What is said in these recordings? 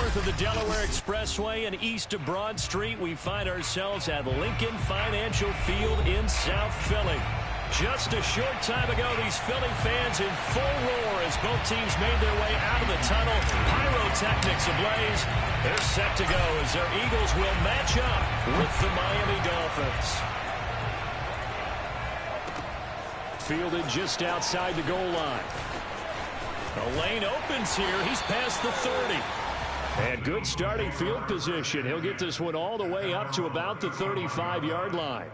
north of the Delaware Expressway and east of Broad Street, we find ourselves at Lincoln Financial Field in South Philly. Just a short time ago, these Philly fans in full roar as both teams made their way out of the tunnel. Pyrotechnics ablaze. They're set to go as their Eagles will match up with the Miami Dolphins. Fielded just outside the goal line. The lane opens here. He's past the 30. And good starting field position. He'll get this one all the way up to about the 35-yard line.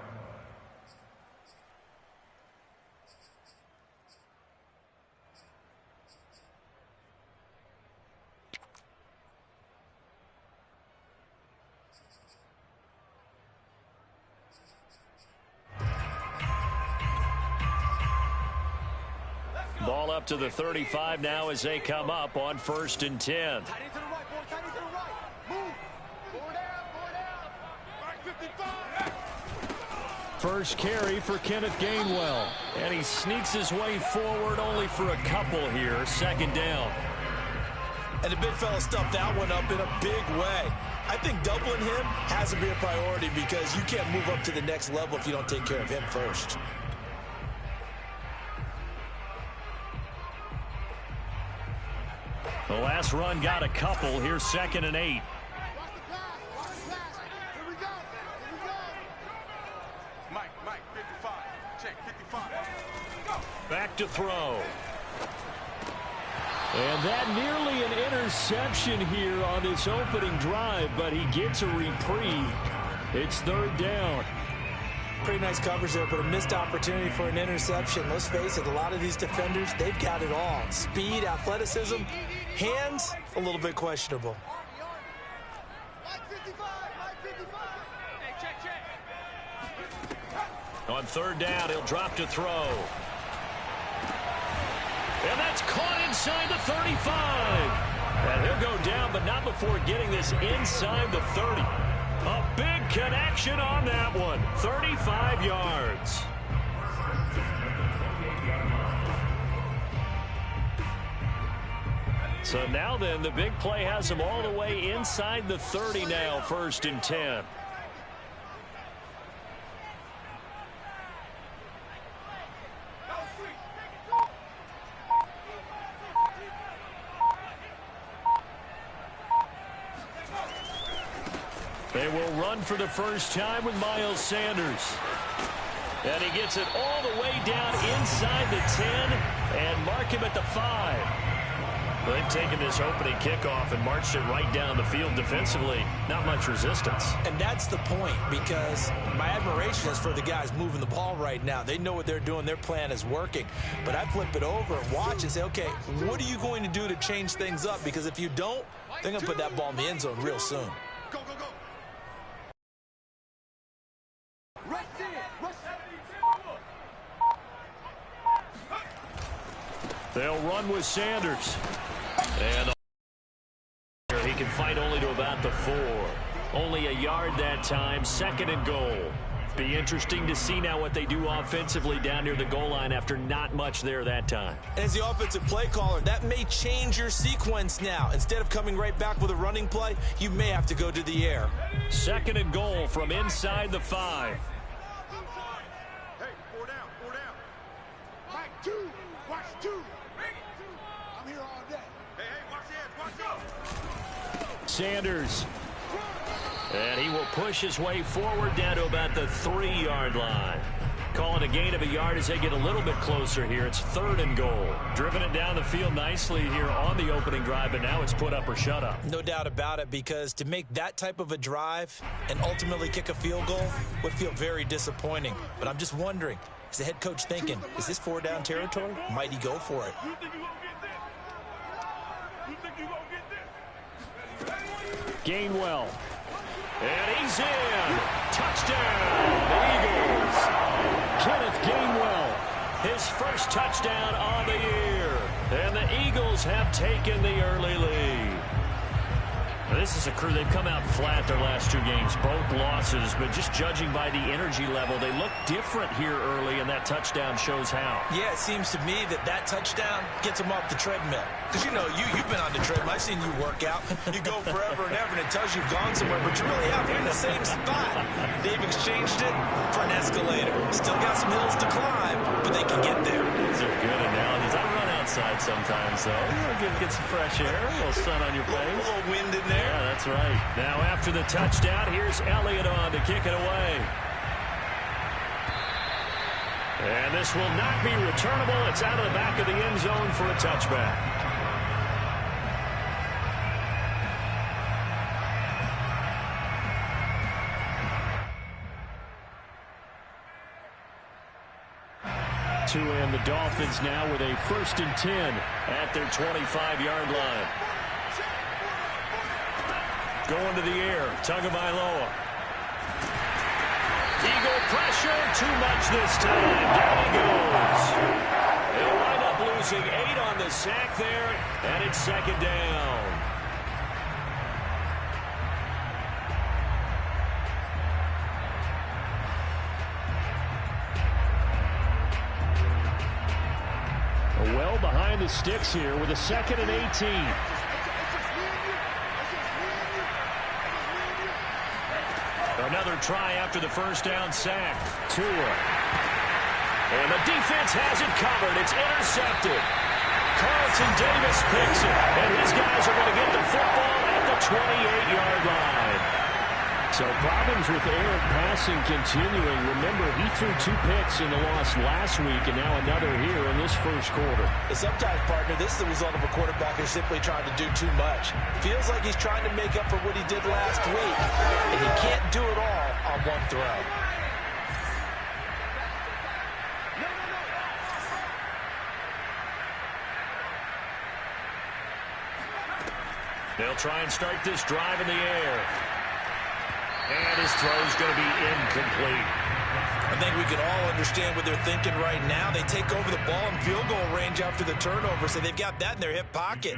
Ball up to the 35 now as they come up on 1st and 10. First carry for Kenneth Gainwell. And he sneaks his way forward only for a couple here. 2nd down. And the big fella stuffed that one up in a big way. I think doubling him has to be a priority because you can't move up to the next level if you don't take care of him first. The last run got a couple. Here's 2nd and 8. Mike, 55. Check, 55. Back to throw. And that nearly an interception here on this opening drive, but he gets a reprieve. It's 3rd down. Pretty nice coverage there, but a missed opportunity for an interception. Let's face it, a lot of these defenders, they've got it all. Speed, athleticism, hands, a little bit questionable. On 3rd down, he'll drop to throw. And that's caught inside the 35. And he'll go down, but not before getting this inside the 30. A big connection on that one. 35 yards. So now then, the big play has him all the way inside the 30 now, 1st and 10. They will run for the first time with Miles Sanders. And he gets it all the way down inside the 10 and mark him at the 5. They've taken this opening kickoff and marched it right down the field defensively. Not much resistance. And that's the point, because my admiration is for the guys moving the ball right now. They know what they're doing. Their plan is working. But I flip it over and watch and say, okay, what are you going to do to change things up? Because if you don't, they're going to put that ball in the end zone real soon. Go. They'll run with Sanders. And he can fight only to about the 4. Only a yard that time. 2nd and goal. Be interesting to see now what they do offensively down near the goal line after not much there that time. As the offensive play caller, that may change your sequence now. Instead of coming right back with a running play, you may have to go to the air. 2nd and goal from inside the 5. Hey, 4 down. Mike, 2. Watch 2. I'm here all day. Hey, watch the edge. Watch out. Sanders. And he will push his way forward down to about the 3-yard line. Calling a gain of a yard as they get a little bit closer here. It's 3rd and goal. Driven it down the field nicely here on the opening drive, and now it's put up or shut up. No doubt about it, because to make that type of a drive and ultimately kick a field goal would feel very disappointing. But I'm just wondering, is the head coach thinking, is this 4-down territory? Might he go for it? Gainwell. And he's in. Touchdown, the Eagles. Kenneth Gainwell, his first touchdown on the year. And the Eagles have taken the early lead. This is a crew, they've come out flat their last 2 games, both losses, but just judging by the energy level, they look different here early, and that touchdown shows how. Yeah, it seems to me that touchdown gets them off the treadmill. Because, you know, you've been on the treadmill. I've seen you work out. You go forever and ever, and it tells you've gone somewhere, but you really have. You're in the same spot. They've exchanged it for an escalator. Still got some hills to climb, but they can get there. These are good analogies. I run outside sometimes, though. Get some fresh air, a little sun on your face. A little wind in there. Yeah, that's right. Now, after the touchdown, here's Elliott on to kick it away. And this will not be returnable. It's out of the back of the end zone for a touchback. To end the Dolphins now with a 1st and 10 at their 25-yard line. Going to the air, Tagovailoa. Eagle pressure, too much this time. Down he goes. They'll wind up losing 8 on the sack there, and it's 2nd down. Well behind the sticks here with a 2nd and 18. Another try after the 1st down sack. Tua. And the defense has it covered. It's intercepted. Carlton Davis picks it. And his guys are going to get the football at the 28-yard line. So problems with errant passing continuing. Remember, he threw 2 picks in the loss last week, and now another here in this 1st quarter. Sometimes, partner, this is the result of a quarterback who's simply trying to do too much. Feels like he's trying to make up for what he did last week, and he can't do it all on one throw. They'll try and start this drive in the air. And his throw's going to be incomplete. I think we can all understand what they're thinking right now. They take over the ball in field goal range after the turnover, so they've got that in their hip pocket.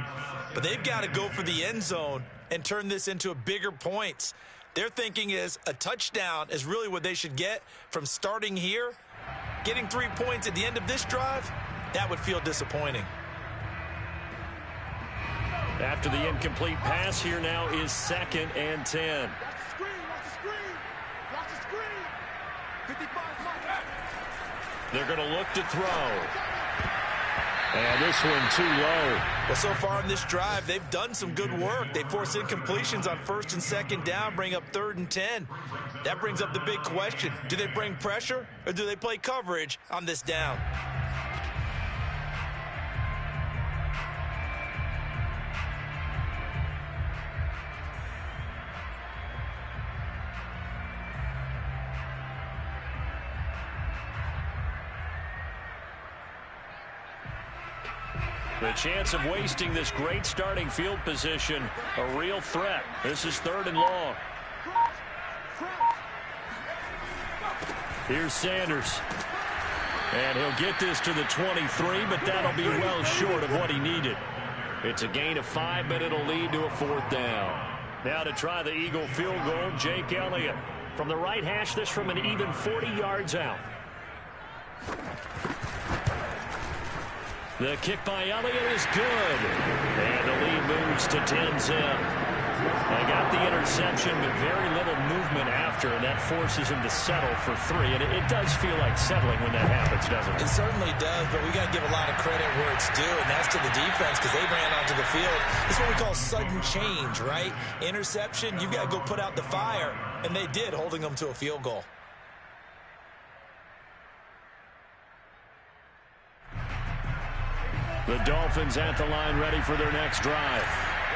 But they've got to go for the end zone and turn this into a bigger points. Their thinking is a touchdown is really what they should get from starting here. Getting 3 points at the end of this drive, that would feel disappointing. After the incomplete pass, here now is 2nd and 10. They're going to look to throw. And this one too low. Well, so far in this drive, they've done some good work. They force incompletions on 1st and 2nd down, bring up 3rd and 10. That brings up the big question. Do they bring pressure or do they play coverage on this down? The chance of wasting this great starting field position, a real threat. This is 3rd and long. Here's Sanders. And he'll get this to the 23, but that'll be well short of what he needed. It's a gain of 5, but it'll lead to a 4th down. Now to try the Eagle field goal, Jake Elliott. From the right hash, this from an even 40 yards out. The kick by Elliott is good. And the lead moves to 10-0. They got the interception, but very little movement after, and that forces him to settle for 3. And it does feel like settling when that happens, doesn't it? It certainly does, but we got to give a lot of credit where it's due, and that's to the defense because they ran onto the field. It's what we call sudden change, right? Interception, you got to go put out the fire, and they did, holding them to a field goal. The Dolphins at the line ready for their next drive.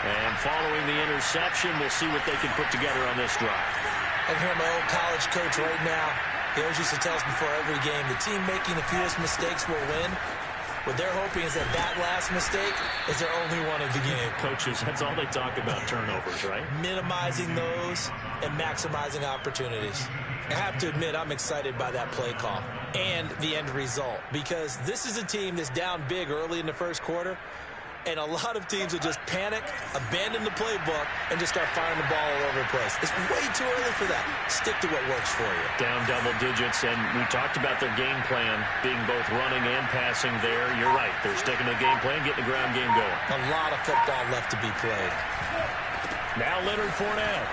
And following the interception, we'll see what they can put together on this drive. I hear my old college coach right now. He always used to tell us before every game, the team making the fewest mistakes will win. What they're hoping is that that last mistake is their only one of the game. Coaches, that's all they talk about, turnovers, right? Minimizing those and maximizing opportunities. I have to admit, I'm excited by that play call and the end result because this is a team that's down big early in the 1st quarter. And a lot of teams will just panic, abandon the playbook, and just start firing the ball all over the place. It's way too early for that. Stick to what works for you. Down double digits, and we talked about their game plan being both running and passing there. You're right. They're sticking to the game plan, getting the ground game going. A lot of football left to be played. Now Leonard Fournette.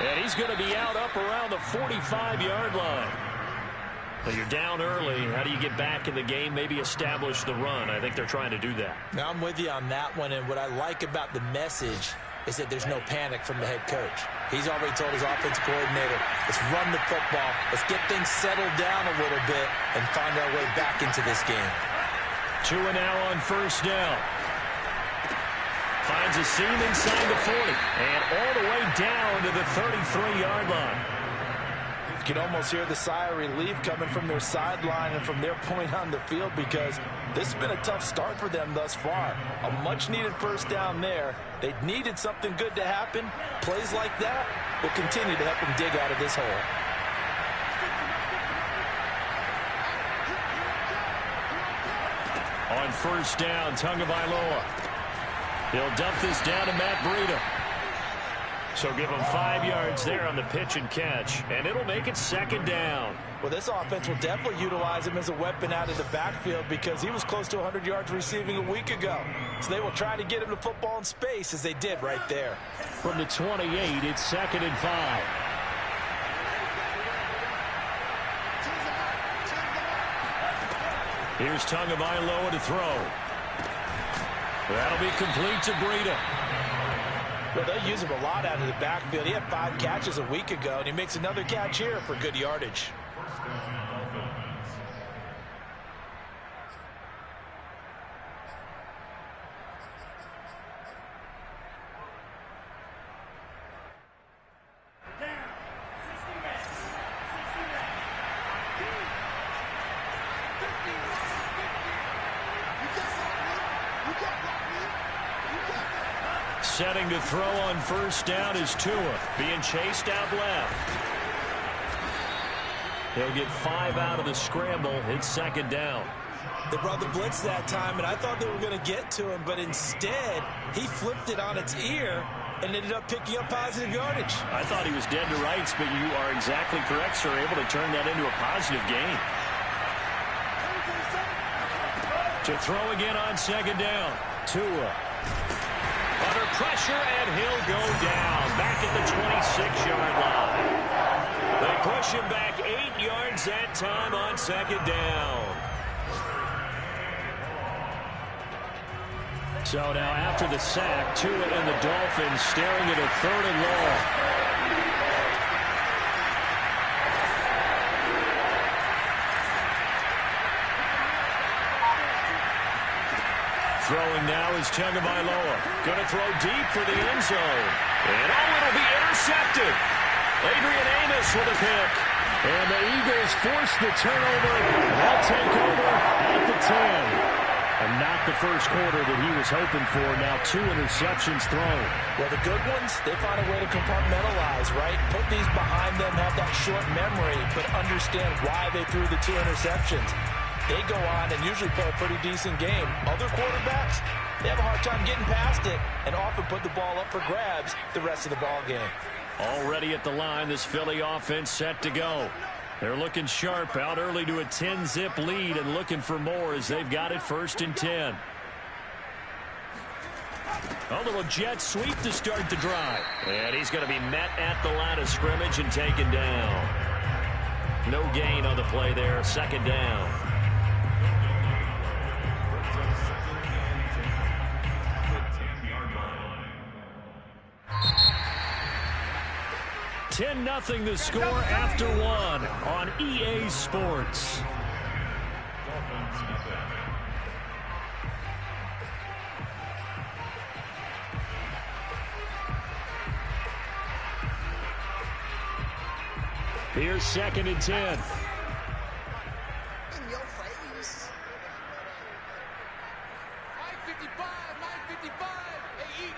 And he's going to be out up around the 45-yard line. Well, you're down early. How do you get back in the game, maybe establish the run? I think they're trying to do that. Now, I'm with you on that one, and what I like about the message is that there's no panic from the head coach. He's already told his offensive coordinator, let's run the football, let's get things settled down a little bit and find our way back into this game. Two and now on first down. Finds a seam inside the 40, and all the way down to the 33-yard line. You can almost hear the sigh of relief coming from their sideline and from their point on the field, because this has been a tough start for them thus far. A much-needed first down there. They needed something good to happen. Plays like that will continue to help them dig out of this hole. On first down, Tagovailoa. He'll dump this down to Matt Breida. So give him 5 yards there on the pitch and catch, and it'll make it second down. Well, this offense will definitely utilize him as a weapon out of the backfield, because he was close to 100 yards receiving a week ago. So they will try to get him the football in space, as they did right there. From the 28, it's second and 5. Here's Tagovailoa to throw. That'll be complete to Breida. Well, they'll use him a lot out of the backfield. He had 5 catches a week ago, and he makes another catch here for good yardage. Setting to throw on first down is Tua, being chased out left. He'll get 5 out of the scramble. It's second down. They brought the blitz that time, and I thought they were going to get to him, but instead, he flipped it on its ear and ended up picking up positive yardage. I thought he was dead to rights, but you are exactly correct, sir. Able to turn that into a positive gain. To throw again on second down. Tua. Under pressure, and he'll go down. Back at the 26-yard line. They push him back 8 yards that time on second down. So now after the sack, Tua and the Dolphins staring at a third and long. Throwing now is Tagovailoa. Going to throw deep for the end zone. And it'll be intercepted. Adrian Amos with a pick. And the Eagles force the turnover. They'll take over at the 10. And not the first quarter that he was hoping for. Now 2 interceptions thrown. Well, the good ones, they find a way to compartmentalize, right? Put these behind them, have that short memory, but understand why they threw the 2 interceptions. They go on and usually play a pretty decent game. Other quarterbacks, they have a hard time getting past it and often put the ball up for grabs the rest of the ball game. Already at the line, this Philly offense set to go. They're looking sharp, out early to a 10-zip lead and looking for more as they've got it first and 10. A little jet sweep to start the drive. And he's going to be met at the line of scrimmage and taken down. No gain on the play there, second down. 10-0 the score after 1 on EA Sports. Here's second and 10. In your face. 955. Hey, eat.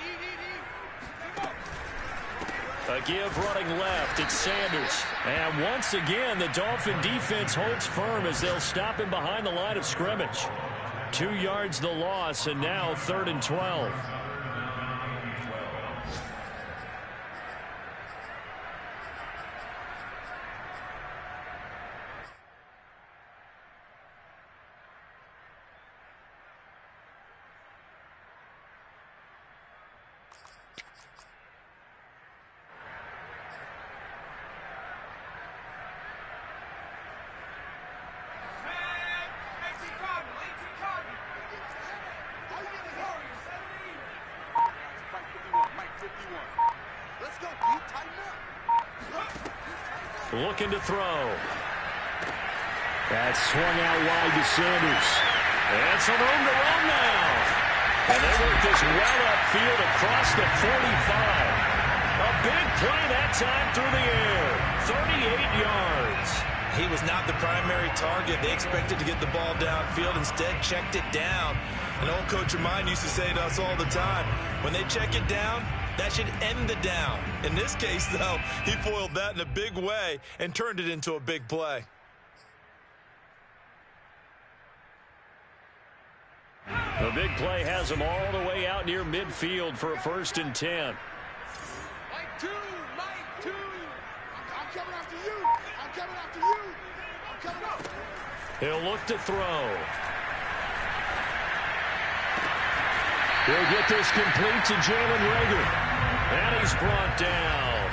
A give running left. It's Sanders. And once again, the Dolphin defense holds firm as they'll stop him behind the line of scrimmage. 2 yards the loss, and now 3rd and 12. Looking to throw. That's swung out wide to Sanders. And some room to run now. And they work this well upfield across the 45. A big play that time through the air. 38 yards. He was not the primary target. They expected to get the ball downfield. Instead, checked it down. An old coach of mine used to say to us all the time, when they check it down, that should end the down. In this case, though, he foiled that in a big way and turned it into a big play. The big play has him all the way out near midfield for a 1st and 10. Mike 2. I'm coming after you. I'm coming after you. I'm coming up. He'll look to throw. He'll get this complete to Jalen Lega. And he's brought down.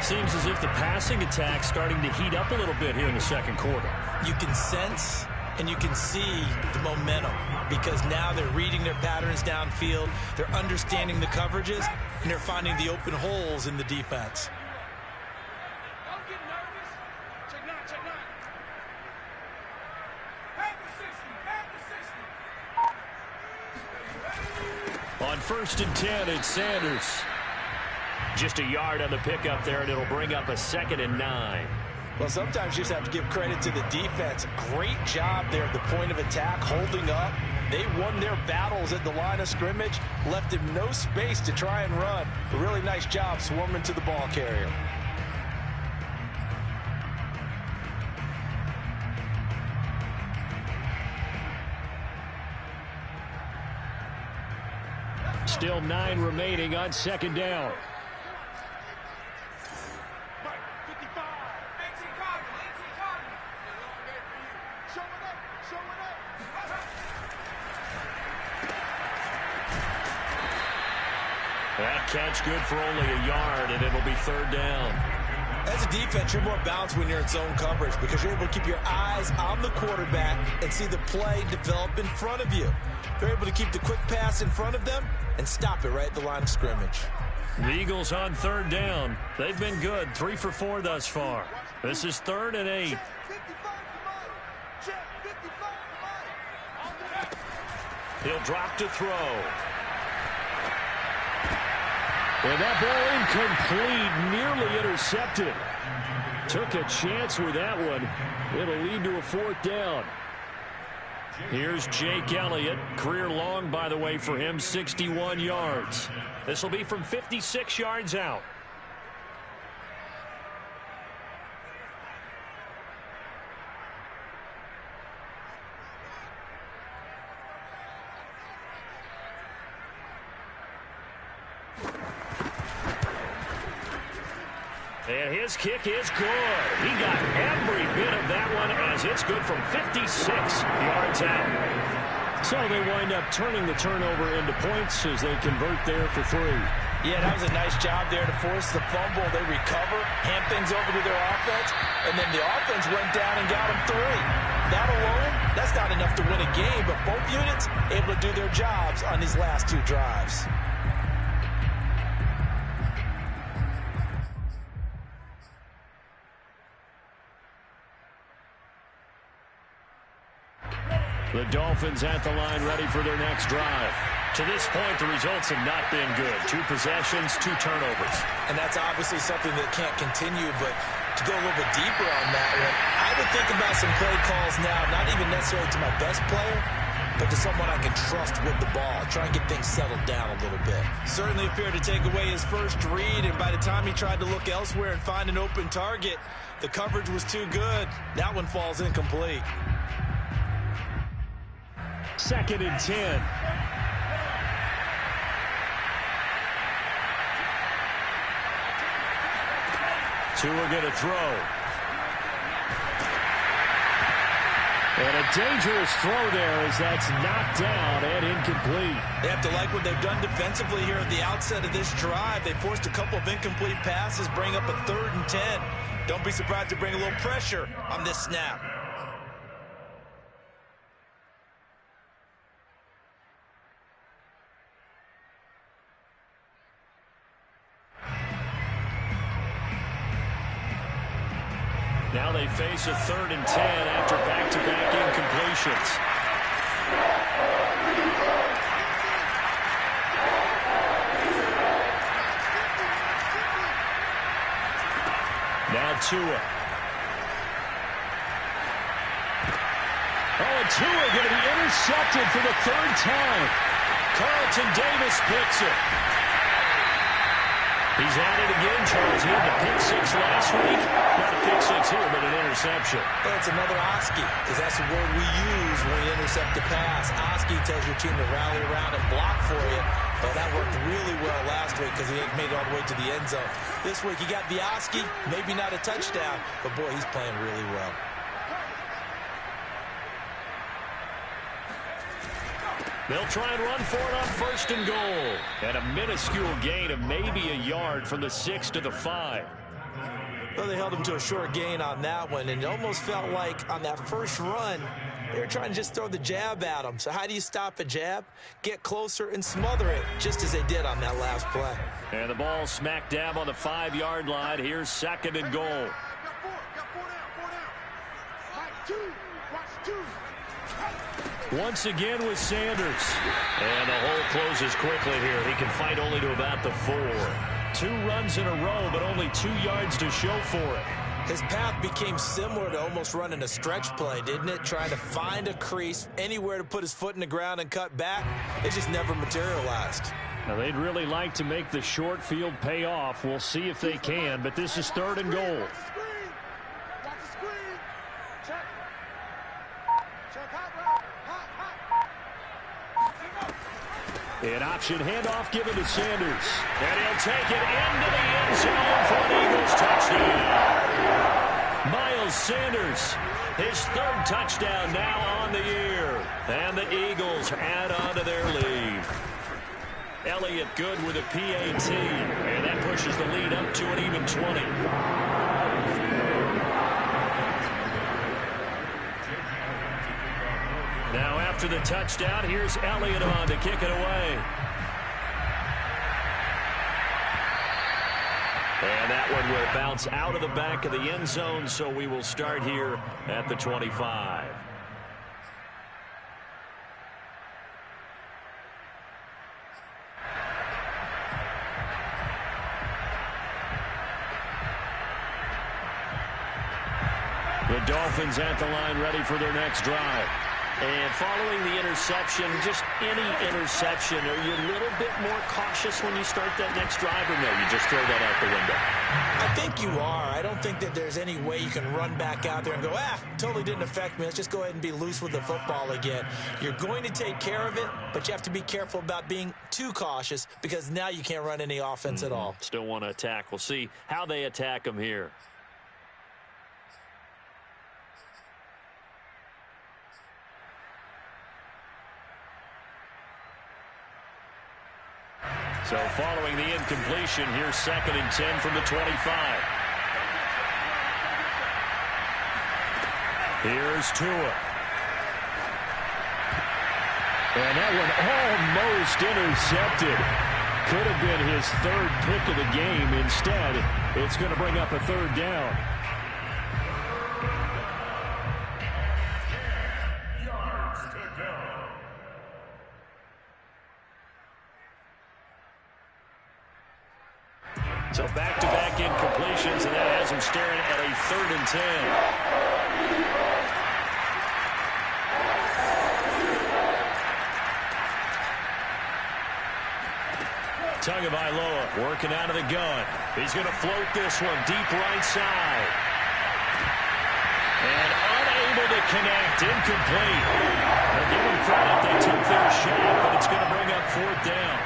Seems as if the passing attack's starting to heat up a little bit here in the 2nd quarter. You can sense and you can see the momentum because now they're reading their patterns downfield, they're understanding the coverages, and they're finding the open holes in the defense. Don't get nervous. Check 9, check 9. On 1st and 10, it's Sanders. Just a yard on the pickup there, and it'll bring up a 2nd and 9. Well, sometimes you just have to give credit to the defense. Great job there at the point of attack, holding up. They won their battles at the line of scrimmage, left him no space to try and run. A really nice job swarming to the ball carrier. Still 9 remaining on 2nd down. That catch good for only a yard, and it'll be 3rd down. As a defense, you're more balanced when you're in zone coverage because you're able to keep your eyes on the quarterback and see the play develop in front of you. They're able to keep the quick pass in front of them and stop it right at the line of scrimmage. The Eagles on 3rd down. They've been good, 3 for 4 thus far. This is 3rd and 8. He'll drop to throw. And that ball incomplete, nearly intercepted. Took a chance with that one. It'll lead to a 4th down. Here's Jake Elliott. Career long, by the way, for him, 61 yards. This will be from 56 yards out. And his kick is good. He got every bit of that one as it's good from 56 yards out. So they wind up turning the turnover into points as they convert there for 3. Yeah, that was a nice job there to force the fumble. They recover, hand things over to their offense, and then the offense went down and got them 3. That alone, that's not enough to win a game, but both units able to do their jobs on these last 2 drives. The Dolphins at the line ready for their next drive. To this point, the results have not been good. 2 possessions, 2 turnovers. And that's obviously something that can't continue, but to go a little bit deeper on that one, I would think about some play calls now, not even necessarily to my best player, but to someone I can trust with the ball. Try and get things settled down a little bit. Certainly appeared to take away his first read, and by the time he tried to look elsewhere and find an open target, the coverage was too good. That one falls incomplete. 2nd and 10. Tua going to throw. And a dangerous throw there as that's knocked down and incomplete. They have to like what they've done defensively here at the outset of this drive. They forced a couple of incomplete passes, bring up a 3rd and 10. Don't be surprised to bring a little pressure on this snap. Now they face a 3rd and 10 after back-to-back incompletions. Now Tua. Oh, and Tua going to be intercepted for the 3rd time. Carlton Davis picks it. He's at it again, Charles. He had the pick 6 last week. Not a pick 6 here, but an interception. That's another Oski, because that's the word we use when you intercept the pass. Oski tells your team to rally around and block for you. But that worked really well last week because he made it all the way to the end zone. This week he got the Oski, maybe not a touchdown, but boy, he's playing really well. They'll try and run for it on 1st and goal. And a minuscule gain of maybe a yard from the 6 to the 5. Well, they held him to a short gain on that one, and it almost felt like on that first run, they were trying to just throw the jab at him. So how do you stop a jab? Get closer and smother it, just as they did on that last play. And the ball smack dab on the 5-yard line. Here's 2nd and goal. Got four down. Mike, 2, watch 2. Once again with Sanders. And the hole closes quickly here. He can fight only to about the 4. 2 runs in a row, but only 2 yards to show for it. His path became similar to almost running a stretch play, didn't it? Trying to find a crease, anywhere to put his foot in the ground and cut back. It just never materialized. Now, they'd really like to make the short field pay off. We'll see if they can, but this is 3rd and goal. Watch the screen. Check. Check hot route. An option handoff given to Sanders. And he'll take it into the end zone for an Eagles touchdown. Miles Sanders, his 3rd touchdown now on the year. And the Eagles add on to their lead. Elliott good with a PAT. And that pushes the lead up to an even 20. Now after the touchdown, here's Elliott on to kick it away. And that one will bounce out of the back of the end zone, so we will start here at the 25. The Dolphins at the line ready for their next drive. And following the interception, just any interception, are you a little bit more cautious when you start that next drive, or no, you just throw that out the window? I think you are. I don't think that there's any way you can run back out there and go, totally didn't affect me. Let's just go ahead and be loose with the football again. You're going to take care of it, but you have to be careful about being too cautious because now you can't run any offense at all. Still want to attack. We'll see how they attack them here. So following the incompletion, here's 2nd and 10 from the 25. Here's Tua. And that one almost intercepted. Could have been his 3rd pick of the game. Instead, it's going to bring up a 3rd down. So back-to-back incompletions, and that has him staring at a 3rd and 10. Tagovailoa working out of the gun. He's going to float this one deep right side. And unable to connect. Incomplete. Well, give them credit. They took their shot, but it's going to bring up 4th down.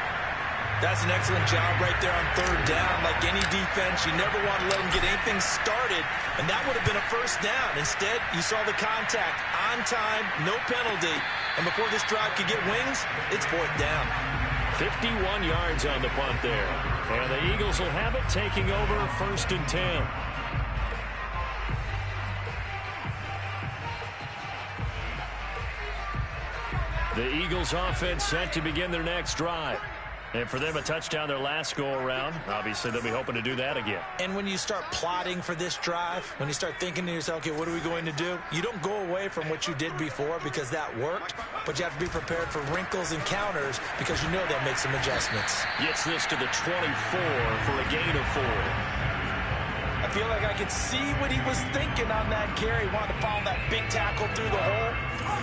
That's an excellent job right there on 3rd down. Like any defense, you never want to let them get anything started, and that would have been a 1st down. Instead, you saw the contact on time, no penalty, and before this drive could get wings, it's 4th down. 51 yards on the punt there. And the Eagles will have it, taking over 1st and 10. The Eagles offense set to begin their next drive. And for them, a touchdown their last go-around. Obviously, they'll be hoping to do that again. And when you start plotting for this drive, when you start thinking to yourself, okay, what are we going to do? You don't go away from what you did before because that worked, but you have to be prepared for wrinkles and counters because you know they'll make some adjustments. Gets this to the 24 for a gain of 4. I feel like I could see what he was thinking on that carry. Wanted to follow that big tackle through the hole.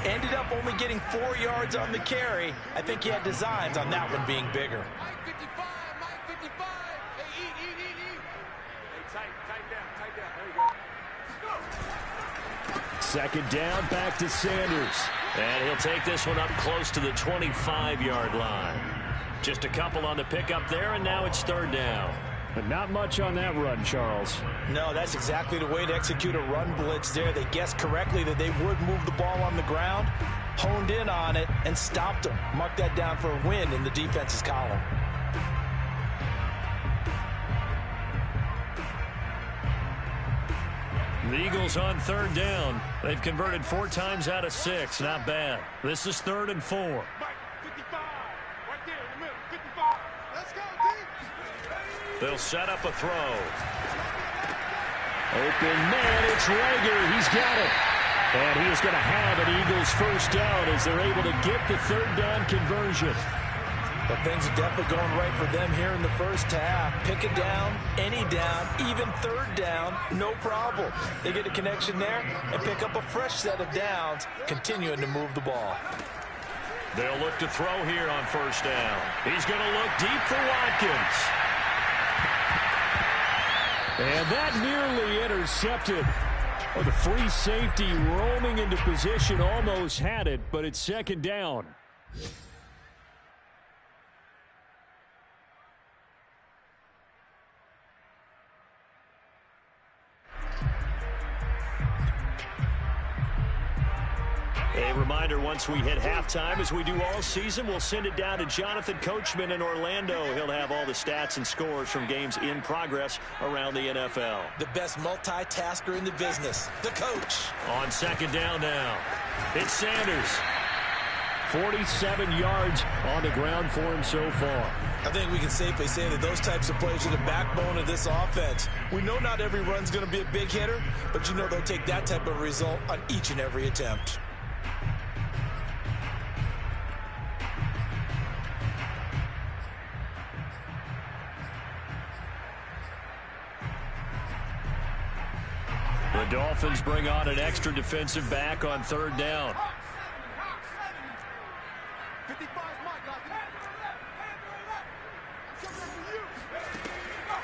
Ended up only getting 4 yards on the carry. I think he had designs on that one being bigger. Mike 55, Mike 55. Hey, eat. Hey, tight down. There you go. 2nd down, back to Sanders. And he'll take this one up close to the 25-yard line. Just a couple on the pickup there, and now it's 3rd down. But not much on that run, Charles. No, that's exactly the way to execute a run blitz there. They guessed correctly that they would move the ball on the ground, honed in on it, and stopped them. Mark that down for a win in the defense's column. The Eagles on 3rd down. They've converted 4 times out of 6. Not bad. This is 3rd and 4. Mike 55. Right there in the middle. 55. Let's go, team. They'll set up a throw. Open man, it's Lega. He's got it. And he is going to have an Eagles 1st down as they're able to get the 3rd down conversion. But things are definitely going right for them here in the 1st half. Pick it down, any down, even 3rd down, no problem. They get a connection there and pick up a fresh set of downs, continuing to move the ball. They'll look to throw here on 1st down. He's going to look deep for Watkins. And that nearly intercepted. Well, the free safety roaming into position almost had it, but it's 2nd down. A reminder, once we hit halftime, as we do all season, we'll send it down to Jonathan Coachman in Orlando. He'll have all the stats and scores from games in progress around the NFL. The best multitasker in the business, the coach. On 2nd down now, it's Sanders. 47 yards on the ground for him so far. I think we can safely say that those types of plays are the backbone of this offense. We know not every run's going to be a big hitter, but you know they'll take that type of result on each and every attempt. The Dolphins bring on an extra defensive back on 3rd down. 55 Mike.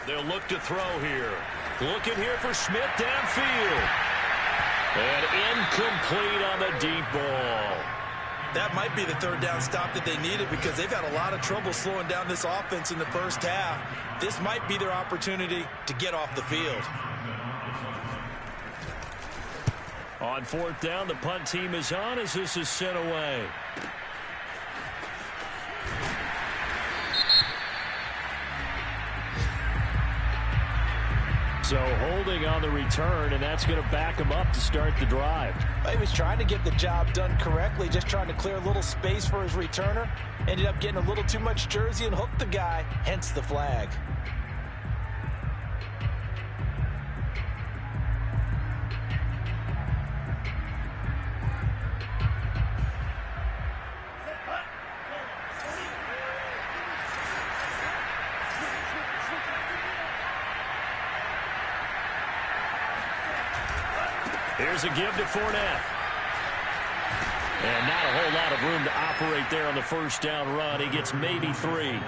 They'll look to throw here. Looking here for Smith downfield. And incomplete on the deep ball. That might be the 3rd down stop that they needed because they've had a lot of trouble slowing down this offense in the 1st half. This might be their opportunity to get off the field. On 4th down, the punt team is on as this is sent away. So holding on the return, and that's going to back him up to start the drive. He was trying to get the job done correctly, just trying to clear a little space for his returner. Ended up getting a little too much jersey and hooked the guy, hence the flag. Here's a give to Fournette. And not a whole lot of room to operate there on the 1st down run. He gets maybe 3.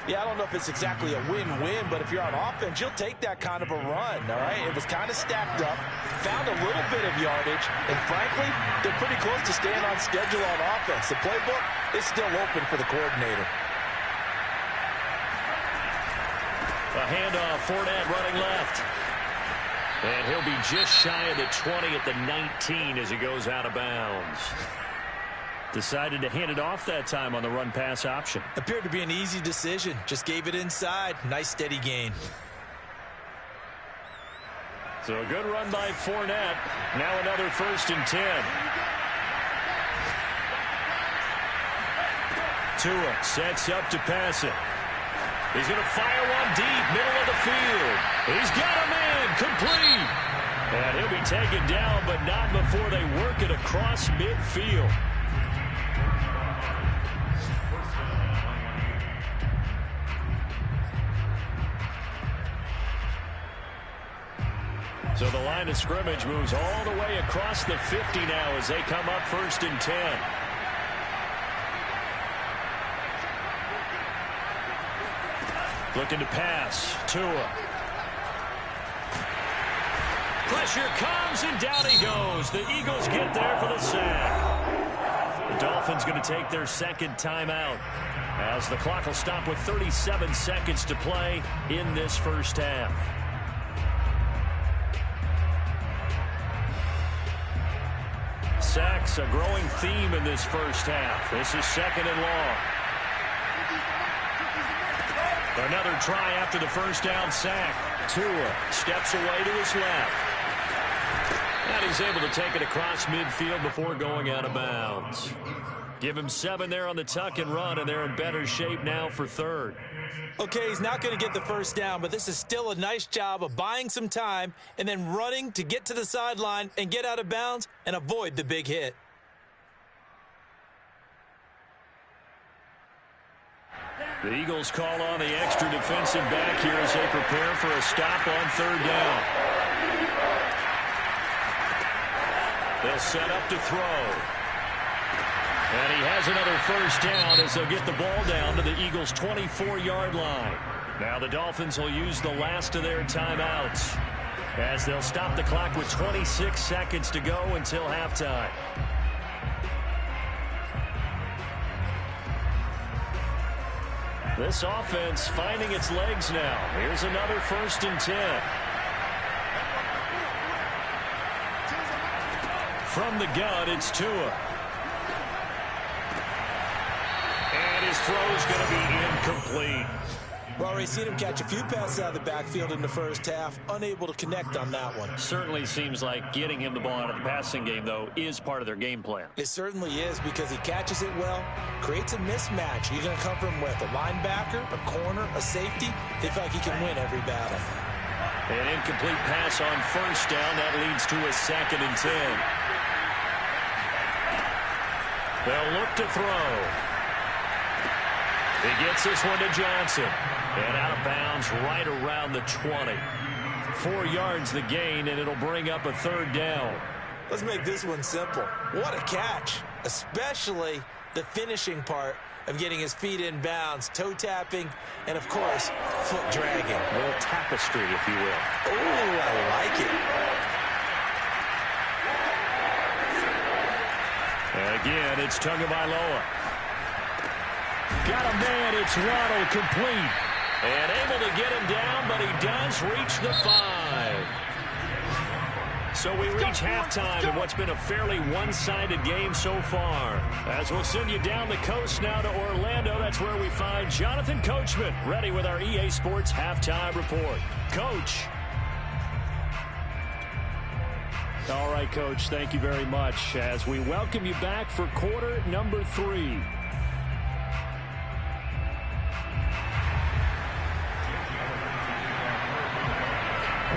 Yeah, I don't know if it's exactly a win-win, but if you're on offense, you'll take that kind of a run, all right? It was kind of stacked up, found a little bit of yardage, and frankly, they're pretty close to staying on schedule on offense. The playbook is still open for the coordinator. A handoff, Fournette running left. And he'll be just shy of the 20 at the 19 as he goes out of bounds. Decided to hand it off that time on the run-pass option. Appeared to be an easy decision. Just gave it inside. Nice, steady gain. So a good run by Fournette. Now another 1st and 10. Tua sets up to pass it. He's going to fire one deep, middle of the field. He's got a man, complete. And he'll be taken down, but not before they work it across midfield. So the line of scrimmage moves all the way across the 50 now as they come up 1st and 10. Looking to pass. Tua. Pressure comes, and down he goes. The Eagles get there for the sack. The Dolphins going to take their 2nd timeout as the clock will stop with 37 seconds to play in this 1st half. Sacks, a growing theme in this 1st half. This is 2nd and long. Another try after the 1st down sack. Tua steps away to his left. And he's able to take it across midfield before going out of bounds. Give him 7 there on the tuck and run, and they're in better shape now for 3rd. Okay, he's not going to get the 1st down, but this is still a nice job of buying some time and then running to get to the sideline and get out of bounds and avoid the big hit. The Eagles call on the extra defensive back here as they prepare for a stop on 3rd down. They'll set up to throw. And he has another 1st down as they'll get the ball down to the Eagles' 24-yard line. Now the Dolphins will use the last of their timeouts as they'll stop the clock with 26 seconds to go until halftime. This offense finding its legs now. Here's another 1st and 10. From the gun, it's Tua. And his throw's going to be incomplete. We've already seen him catch a few passes out of the backfield in the 1st half, unable to connect on that one. Certainly seems like getting him the ball out of the passing game, though, is part of their game plan. It certainly is because he catches it well, creates a mismatch. You're going to cover him with a linebacker, a corner, a safety. They feel like he can win every battle. An incomplete pass on 1st down. That leads to a 2nd and 10. They'll look to throw. He gets this one to Johnson. And out of bounds right around the 20. 4 yards the gain, and it'll bring up a 3rd down. Let's make this one simple. What a catch, especially the finishing part of getting his feet in bounds, toe tapping, and, of course, foot dragging. A little tapestry, if you will. Oh, I like it. And again, it's Tagovailoa. Got a man, it's Waddle, complete. And able to get him down, but he does reach the 5. So we reach halftime in what's been a fairly one-sided game so far. As we'll send you down the coast now to Orlando, that's where we find Jonathan Coachman, ready with our EA Sports Halftime Report. Coach. All right, Coach, thank you very much as we welcome you back for quarter number 3.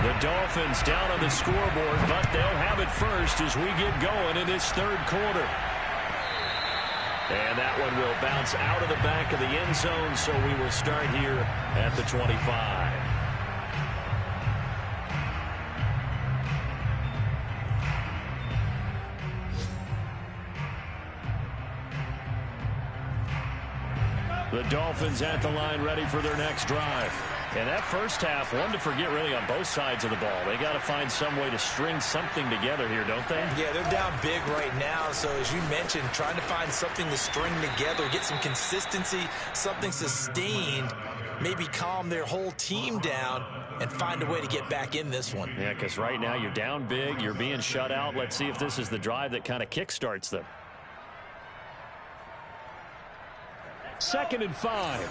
The Dolphins down on the scoreboard, but they'll have it first as we get going in this 3rd quarter. And that one will bounce out of the back of the end zone, so we will start here at the 25. The Dolphins at the line ready for their next drive. And that first half, one to forget really on both sides of the ball. They got to find some way to string something together here, don't they? Yeah, they're down big right now. So as you mentioned, trying to find something to string together, get some consistency, something sustained, maybe calm their whole team down and find a way to get back in this one. Yeah, because right now you're down big, you're being shut out. Let's see if this is the drive that kind of kickstarts them. 2nd and 5.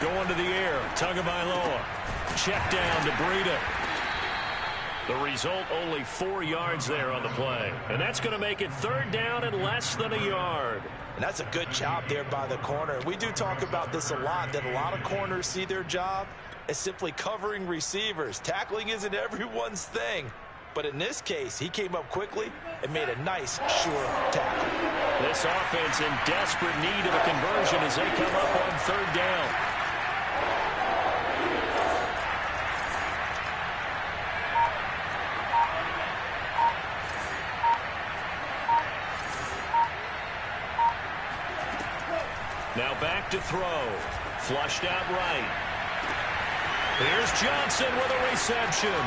Going to the air, Tagovailoa. Check down to Breida. The result, only 4 yards there on the play. And that's going to make it 3rd down and less than a yard. And that's a good job there by the corner. We do talk about this a lot, that a lot of corners see their job as simply covering receivers. Tackling isn't everyone's thing. But in this case, he came up quickly and made a nice, sure tackle. This offense in desperate need of a conversion as they come up on 3rd down. Now back to throw. Flushed out right. Here's Johnson with a reception.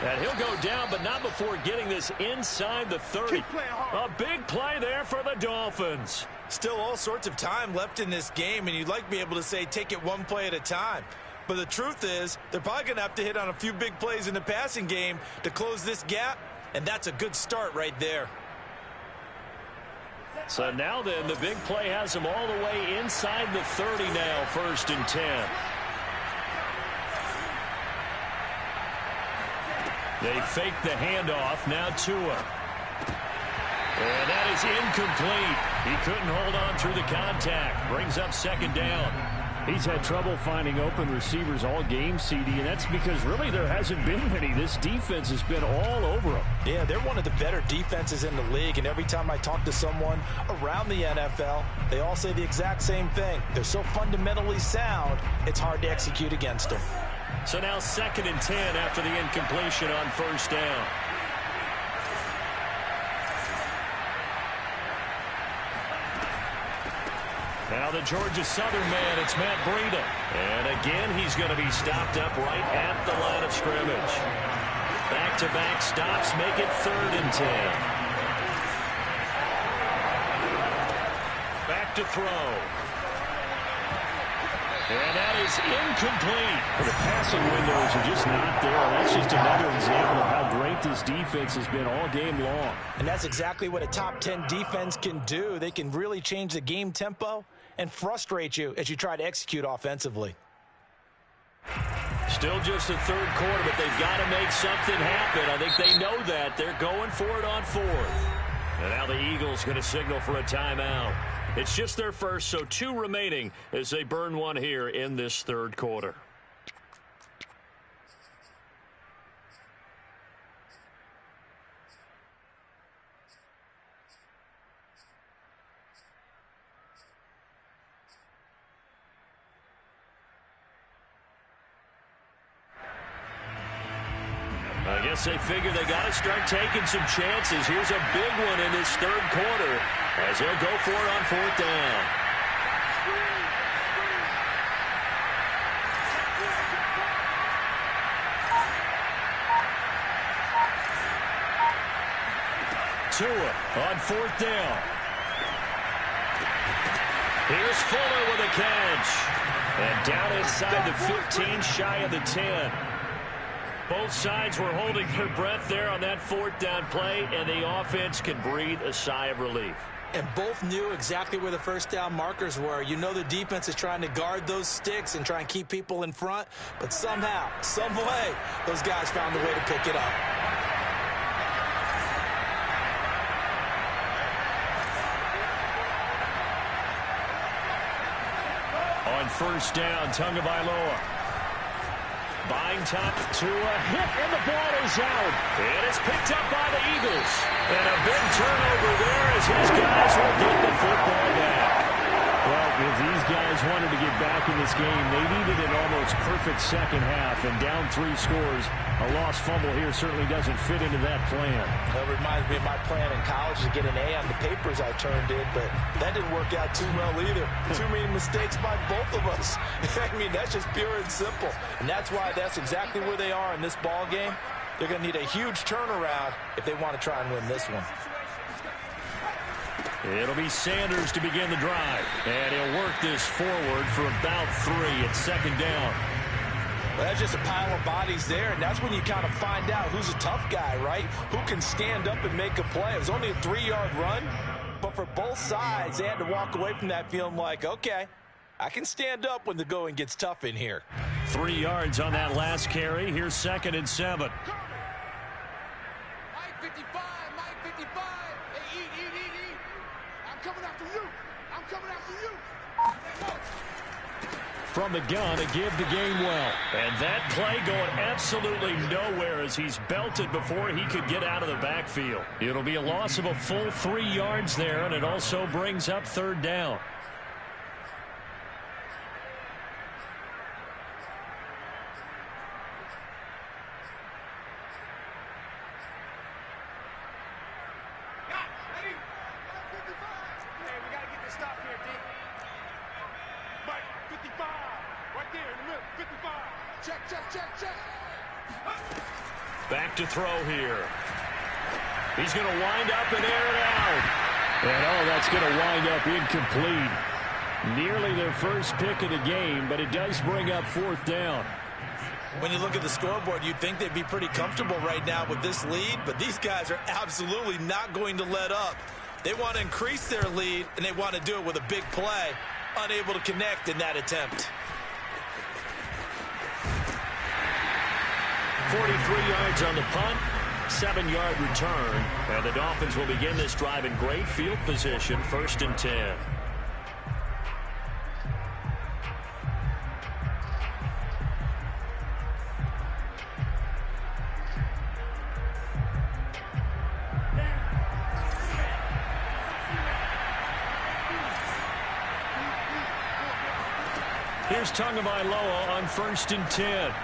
And he'll go down, but not before getting this inside the 30. A big play there for the Dolphins. Still all sorts of time left in this game, and you'd like to be able to say take it one play at a time. But the truth is, they're probably going to have to hit on a few big plays in the passing game to close this gap, and that's a good start right there. So now then, the big play has them all the way inside the 30 now, 1st and 10. They fake the handoff, now Tua. And that is incomplete. He couldn't hold on through the contact. Brings up 2nd down. He's had trouble finding open receivers all game, CD, and that's because really there hasn't been many. This defense has been all over them. Yeah, they're one of the better defenses in the league, and every time I talk to someone around the NFL, they all say the exact same thing. They're so fundamentally sound, it's hard to execute against them. So now 2nd and 10 after the incompletion on 1st down. Now the Georgia Southern man, it's Matt Breida. And again, he's going to be stopped up right at the line of scrimmage. Back-to-back stops make it 3rd and 10. Back to throw. And that is incomplete. The passing windows are just not there. That's just another example of how great this defense has been all game long. And that's exactly what a top 10 defense can do. They can really change the game tempo and frustrate you as you try to execute offensively. Still just the 3rd quarter, but they've got to make something happen. I think they know that. They're going for it on 4th. And now the Eagles going to signal for a timeout. It's just their first, so 2 remaining as they burn one here in this 3rd quarter. I guess they figure they got to start taking some chances. Here's a big one in this 3rd quarter as they'll go for it on 4th down. Tua on 4th down. Here's Fuller with a catch. And down inside the 15, shy of the 10. Both sides were holding their breath there on that 4th down play, and the offense can breathe a sigh of relief. And both knew exactly where the 1st down markers were. You know the defense is trying to guard those sticks and try and keep people in front, but somehow, some way, those guys found a way to pick it up. On 1st down, Tagovailoa. Buying time to a hit, and the ball is out. It is picked up by the Eagles. And a big turnover there as his guys will get the football back. Well, if these guys wanted to get back in this game, they needed an almost almost perfect second half and down 3 scores. A lost fumble here certainly doesn't fit into that plan. That reminds me of my plan in college to get an A on the papers I turned in, but that didn't work out too well either. Too many mistakes by both of us. I mean, that's just pure and simple. And that's why that's exactly where they are in this ball game. They're going to need a huge turnaround if they want to try and win this one. It'll be Sanders to begin the drive. And he'll work this forward for about 3 at second down. Well, that's just a pile of bodies there, and that's when you kind of find out who's a tough guy, right? Who can stand up and make a play. It was only a 3-yard run, but for both sides, they had to walk away from that feeling like, okay, I can stand up when the going gets tough in here. 3 yards on that last carry. Here's 2nd and 7. Mike 55, Mike 55. Hey, eat. I'm coming after you. I'm coming after you. From the gun, a give to Gainwell. And that play going absolutely nowhere as he's belted before he could get out of the backfield. It'll be a loss of a full 3 yards there, and it also brings up 3rd down. Check. Back to throw here. He's going to wind up and air it out. And, that's going to wind up incomplete. Nearly their first pick of the game, but it does bring up 4th down. When you look at the scoreboard, you'd think they'd be pretty comfortable right now with this lead, but these guys are absolutely not going to let up. They want to increase their lead, and they want to do it with a big play. Unable to connect in that attempt. 43 yards on the punt, 7-yard return, and the Dolphins will begin this drive in great field position, 1st and 10. Here's Tagovailoa on 1st and 10.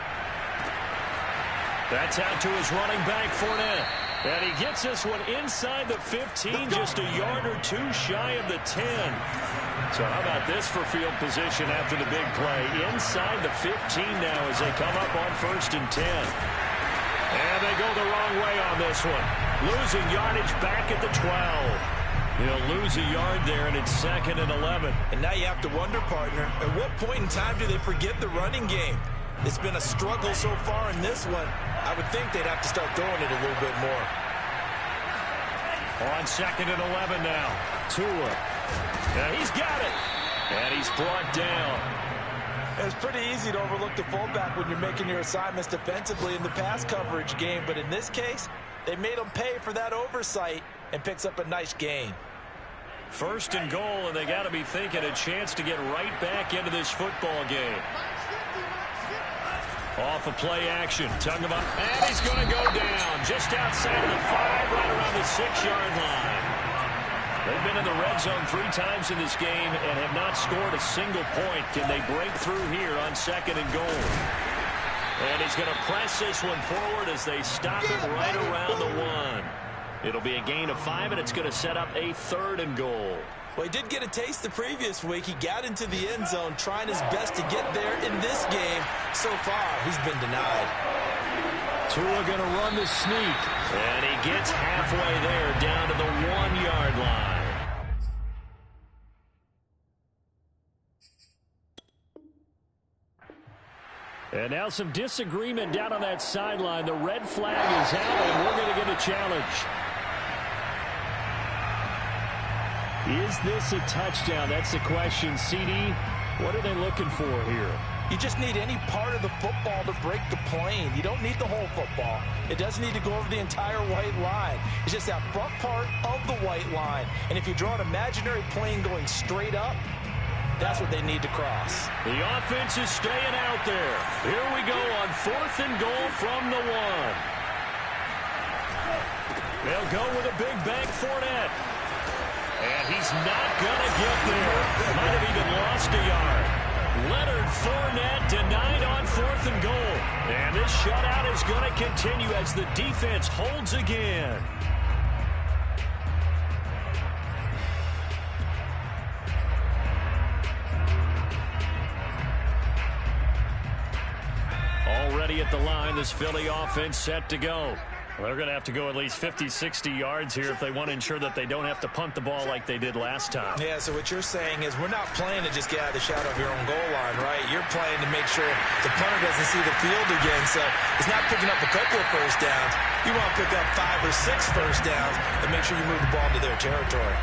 That's out to his running back, Fournette. And he gets this one inside the 15, just a yard or 2 shy of the 10. So how about this for field position after the big play? Inside the 15 now as they come up on 1st and 10. And they go the wrong way on this one. Losing yardage back at the 12. He'll lose a yard there, and it's 2nd and 11. And now you have to wonder, partner, at what point in time do they forget the running game? It's been a struggle so far in this one. I would think they'd have to start throwing it a little bit more. On 2nd and 11 now. Tua. And he's got it. And he's brought down. It's pretty easy to overlook the fullback when you're making your assignments defensively in the pass coverage game. But in this case, they made him pay for that oversight and picks up a nice gain. 1st and goal, and they got to be thinking a chance to get right back into this football game. Off a play action. Tagovailoa, and he's going to go down just outside of the 5, right around the 6-yard line. They've been in the red zone 3 times in this game and have not scored a single point. Can they break through here on 2nd and goal? And he's going to press this one forward as they stop it right around the 1. It'll be a gain of 5, and it's going to set up a 3rd and goal. Well, he did get a taste the previous week. He got into the end zone trying his best to get there in this game. So far, he's been denied. Tua going to run the sneak. And he gets halfway there down to the 1-yard line. And now some disagreement down on that sideline. The red flag is out, and we're going to get a challenge. Is this a touchdown? That's the question. CD, what are they looking for here? You just need any part of the football to break the plane. You don't need the whole football. It doesn't need to go over the entire white line. It's just that front part of the white line. And if you draw an imaginary plane going straight up, that's what they need to cross. The offense is staying out there. Here we go on 4th and goal from the 1. They'll go with a big bank Fournette. And he's not going to get there. Might have even lost a yard. Leonard Fournette denied on And this shutout is going to continue as the defense holds again. Already at the line, this Philly offense set to go. Well, they're going to have to go at least 50, 60 yards here if they want to ensure that they don't have to punt the ball like they did last time. Yeah, so what you're saying is we're not playing to just get out of the shadow of your own goal line, right? You're playing to make sure the punter doesn't see the field again. So it's not picking up a couple of first downs. You want to pick up 5 or 6 first downs and make sure you move the ball into their territory.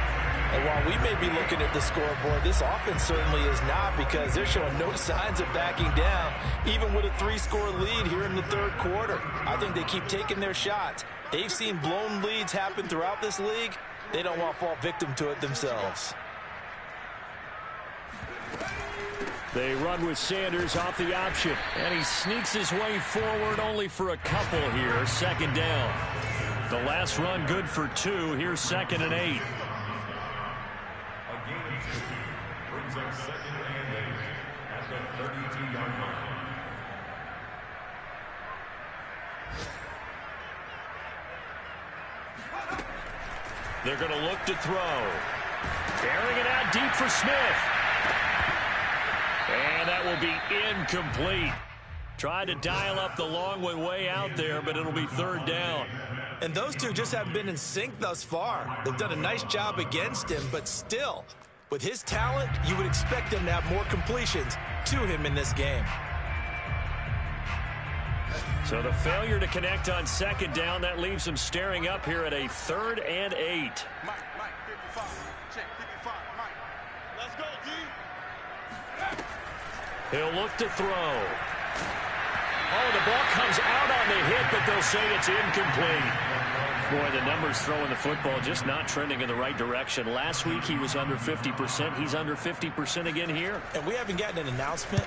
And while we may be looking at the scoreboard, this offense certainly is not, because they're showing no signs of backing down, even with a 3-score lead here in the third quarter. I think they keep taking their shots. They've seen blown leads happen throughout this league. They don't want to fall victim to it themselves. They run with Sanders off the option, and he sneaks his way forward only for a couple here. Second down. The last run good for 2. Here's 2nd and 8. Brings up 2nd and 8 at the 32-yard line. They're going to look to throw. Carrying it out deep for Smith. And that will be incomplete. Tried to dial up the long way out there, but it'll be 3rd down. And those two just haven't been in sync thus far. They've done a nice job against him, but still, with his talent, you would expect him to have more completions to him in this game. So the failure to connect on 2nd down, that leaves him staring up here at a 3rd and 8. Mike, 55. Check 55, Mike. Let's go, D. He'll look to throw. Oh, the ball comes out on the hit, but they'll say it's incomplete. Boy, the numbers throwing the football just not trending in the right direction. Last week he was under 50%. He's under 50% again here. And we haven't gotten an announcement,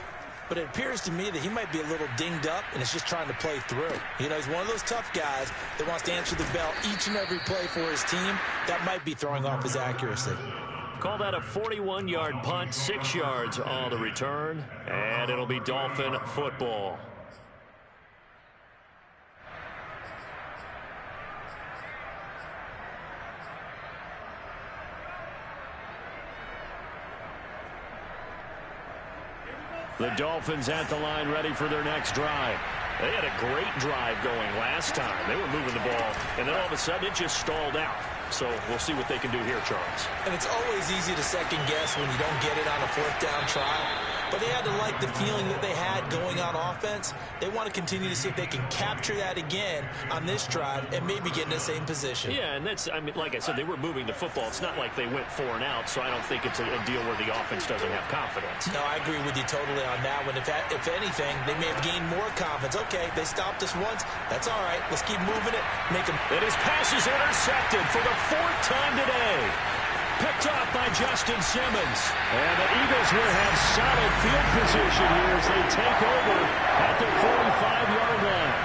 but it appears to me that he might be a little dinged up and is just trying to play through. You know, he's one of those tough guys that wants to answer the bell each and every play for his team. That might be throwing off his accuracy. Call that a 41-yard punt, 6 yards on the return, and it'll be Dolphin football. The Dolphins at the line, ready for their next drive. They had a great drive going last time. They were moving the ball, and then all of a sudden it just stalled out. So we'll see what they can do here, Charles. And it's always easy to second guess when you don't get it on a 4th down try. But they had to like the feeling that they had going on offense. They want to continue to see if they can capture that again on this drive and maybe get in the same position. Yeah, and that's, I mean, like I said, they were moving the football. It's not like they went 4 and out, so I don't think it's a deal where the offense doesn't have confidence. No, I agree with you totally on that one. If anything, they may have gained more confidence. Okay, they stopped us once. That's all right. Let's keep moving it. Make them. And his pass is intercepted for the 4th time today. Picked off by Justin Simmons. And the Eagles will have solid field position here as they take over at the 45-yard line.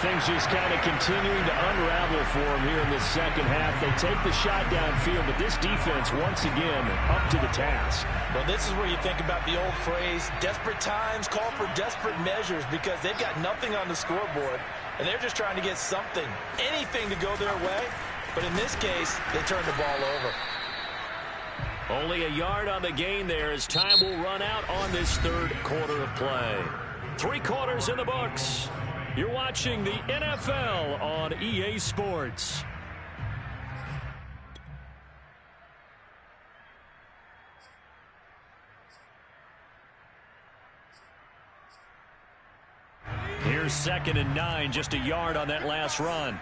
Things just kind of continuing to unravel for them here in the second half. They take the shot downfield, but this defense, once again, up to the task. Well, this is where you think about the old phrase, desperate times call for desperate measures, because they've got nothing on the scoreboard, and they're just trying to get something, anything to go their way. But in this case, they turned the ball over. Only a yard on the gain there as time will run out on this 3rd quarter of play. 3 quarters in the books. You're watching the NFL on EA Sports. Here's 2nd and 9, just a yard on that last run.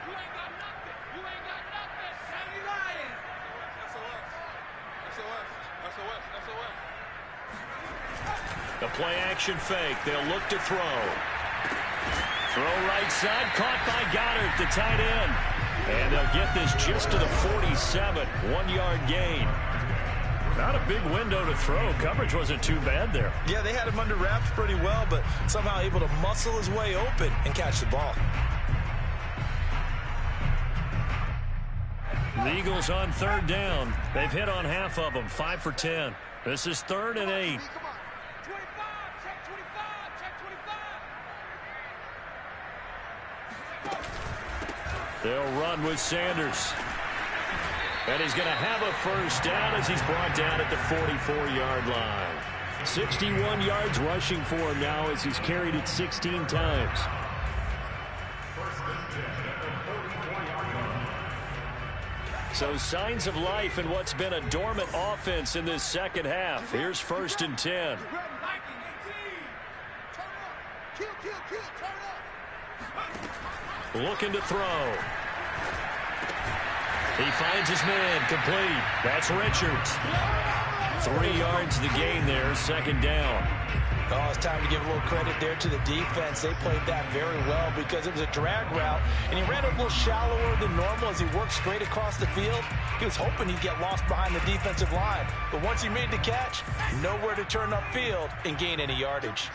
The play action fake. They'll look to throw. Throw right side, caught by Goddard, the tight end. And they'll get this just to the 47, 1-yard gain. Not a big window to throw. Coverage wasn't too bad there. Yeah, they had him under wraps pretty well, but somehow able to muscle his way open and catch the ball. The Eagles on 3rd down. They've hit on half of them, 5 for 10. This is 3rd and 8. They'll run with Sanders. And he's going to have a first down as he's brought down at the 44-yard line. 61 yards rushing for him now as he's carried it 16 times. So signs of life in what's been a dormant offense in this second half. Here's 1st and 10. Looking to throw. He finds his man, complete. That's Richards. 3 yards to the gain there, 2nd down. Oh, it's time to give a little credit there to the defense. They played that very well because it was a drag route, and he ran a little shallower than normal as he worked straight across the field. He was hoping he'd get lost behind the defensive line, but once he made the catch, nowhere to turn upfield and gain any yardage.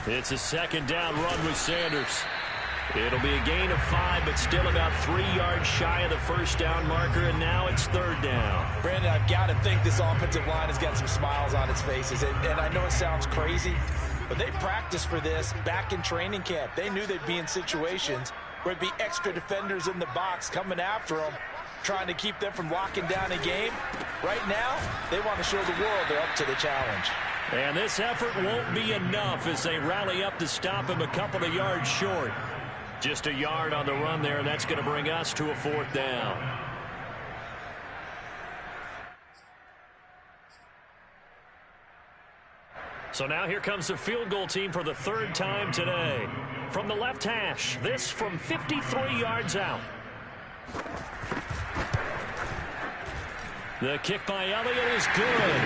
It's a 2nd down run with Sanders. It'll be a gain of 5, but still about 3 yards shy of the 1st down marker, and now it's 3rd down. Brandon, I've got to think this offensive line has got some smiles on its faces, and I know it sounds crazy, but they practiced for this back in training camp. They knew they'd be in situations where there'd be extra defenders in the box coming after them, trying to keep them from locking down a game. Right now, they want to show the world they're up to the challenge. And this effort won't be enough as they rally up to stop him a couple of yards short. Just a yard on the run there, and that's going to bring us to a 4th down. So now here comes the field goal team for the 3rd time today. From the left hash, this from 53 yards out. The kick by Elliott is good.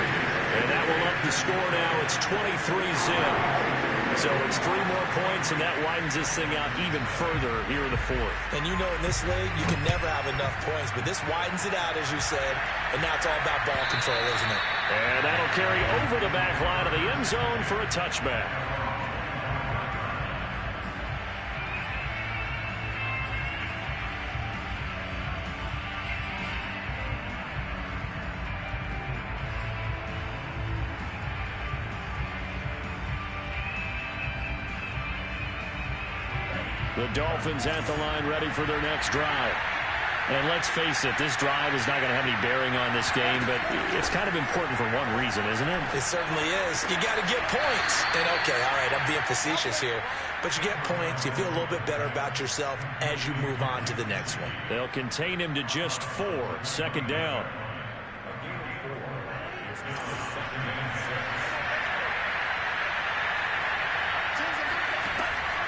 And that will up the score now. It's 23-zip. So it's 3 more points, and that widens this thing out even further here in the 4th. And you know in this league, you can never have enough points, but this widens it out, as you said, and now it's all about ball control, isn't it? And that'll carry over the back line of the end zone for a touchback. The Dolphins at the line ready for their next drive. And let's face it, this drive is not going to have any bearing on this game, but it's kind of important for one reason, isn't it? It certainly is. You got to get points. And, okay, all right, I'm being facetious here. But you get points, you feel a little bit better about yourself as you move on to the next one. They'll contain him to just 4, 2nd down.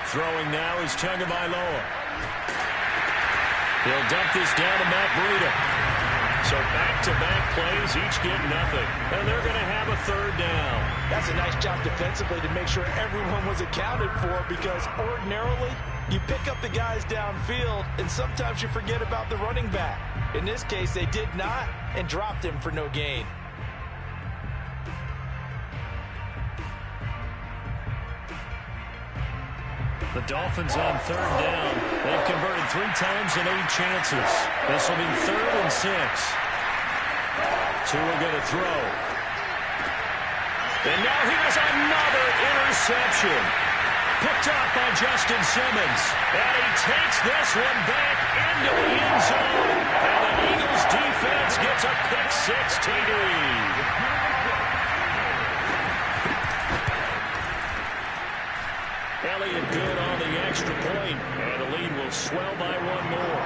Throwing now is Tagovailoa. He'll dump this down to Matt Breida. So back-to-back plays, each get nothing. And they're going to have a 3rd down. That's a nice job defensively to make sure everyone was accounted for, because ordinarily you pick up the guys downfield and sometimes you forget about the running back. In this case, they did not and dropped him for no gain. The Dolphins on 3rd down. They've converted 3 times and 8 chances. This will be 3rd and 6. Tua going to throw. And now here's another interception. Picked off by Justin Simmons. And he takes this one back into the end zone. And the Eagles defense gets a pick-6 TD. Elliott good on the extra point, and the lead will swell by 1 more.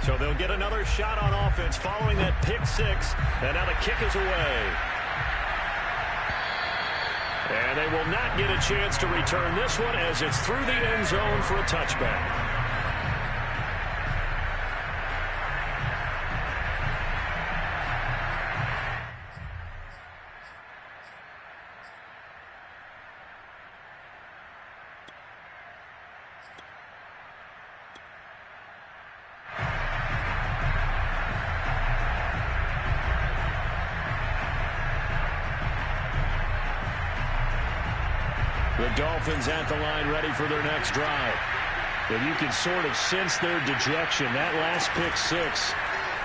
So they'll get another shot on offense following that pick-6, and now the kick is away. And they will not get a chance to return this one as it's through the end zone for a touchback. The Dolphins at the line, ready for their next drive. And you can sort of sense their dejection. That last pick six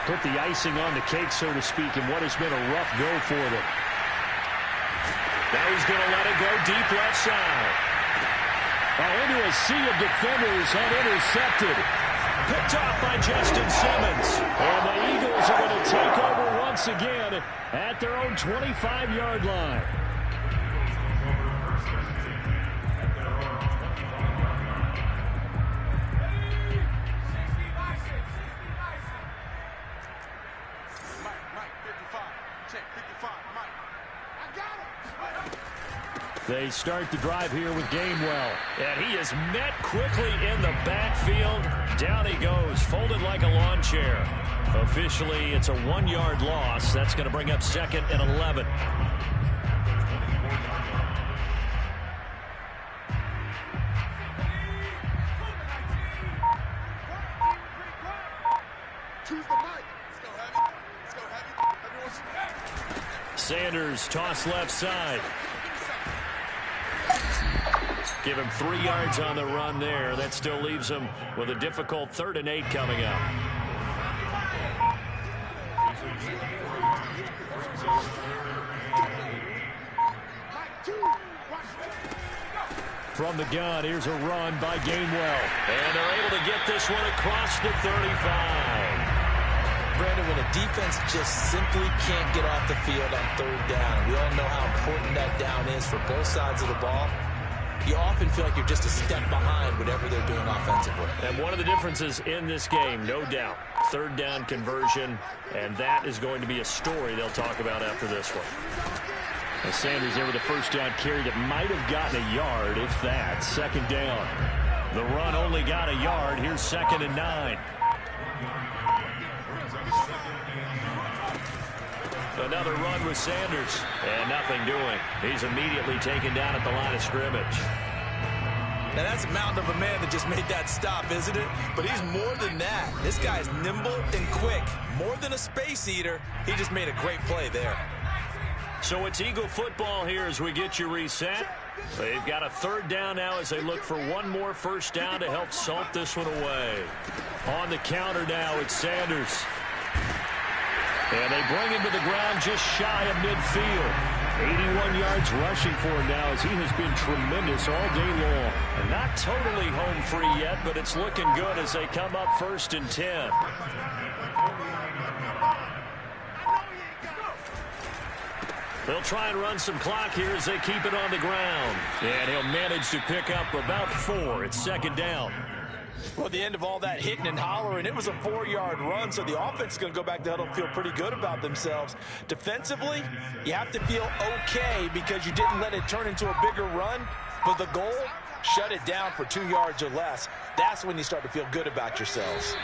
put the icing on the cake, so to speak, in what has been a rough go for them. Now he's going to let it go deep left side. Into a sea of defenders and intercepted. Picked off by Justin Simmons. And the Eagles are going to take over once again at their own 25-yard line. They start the drive here with Gainwell. And he is met quickly in the backfield. Down he goes, folded like a lawn chair. Officially, it's a 1-yard loss. That's going to bring up 2nd and 11. Sanders, toss left side. Give him 3 yards on the run there. That still leaves him with a difficult 3rd and 8 coming up. From the gun, here's a run by Gainwell. And they're able to get this one across the 35. Brandon, when a defense just simply can't get off the field on 3rd down, we all know how important that down is for both sides of the ball. You often feel like you're just a step behind whatever they're doing offensively. And one of the differences in this game, no doubt, 3rd down conversion, and that is going to be a story they'll talk about after this one. And Sanders there with a 1st down carry that might have gotten a yard, if that. 2nd down. The run only got a yard. Here's 2nd and 9. Another run with Sanders, and nothing doing. He's immediately taken down at the line of scrimmage. Now, that's a mountain of a man that just made that stop, isn't it? But he's more than that. This guy's nimble and quick. More than a space eater. He just made a great play there. So it's Eagle football here as we get you reset. They've got a 3rd down now as they look for one more 1st down to help salt this one away. On the counter now, it's Sanders. And they bring him to the ground just shy of midfield. 81 yards rushing for him now as he has been tremendous all day long. And not totally home free yet, but it's looking good as they come up 1st and 10. They'll try and run some clock here as they keep it on the ground. And he'll manage to pick up about 4. It's 2nd down. Well, at the end of all that hitting and hollering, it was a 4-yard run, so the offense is going to go back to huddle and feel pretty good about themselves. Defensively, you have to feel okay because you didn't let it turn into a bigger run, but the goal, shut it down for 2 yards or less. That's when you start to feel good about yourselves.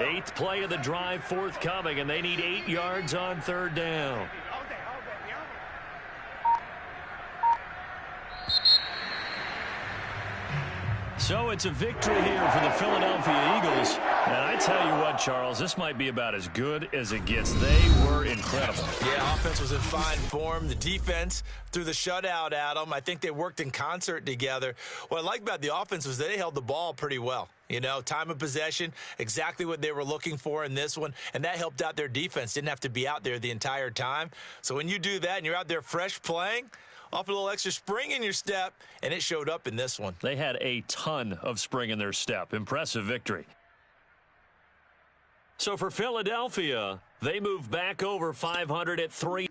Eighth play of the drive forthcoming, and they need 8 yards on 3rd down. So it's a victory here for the Philadelphia Eagles. And I tell you what, Charles, this might be about as good as it gets. They were incredible. Yeah, offense was in fine form. The defense threw the shutout at them. I think they worked in concert together. What I like about the offense was they held the ball pretty well. You know, time of possession, exactly what they were looking for in this one, and that helped out their defense. Didn't have to be out there the entire time. So when you do that and you're out there fresh playing, off a little extra spring in your step, and it showed up in this one. They had a ton of spring in their step. Impressive victory. So for Philadelphia, they move back over 500 at 3.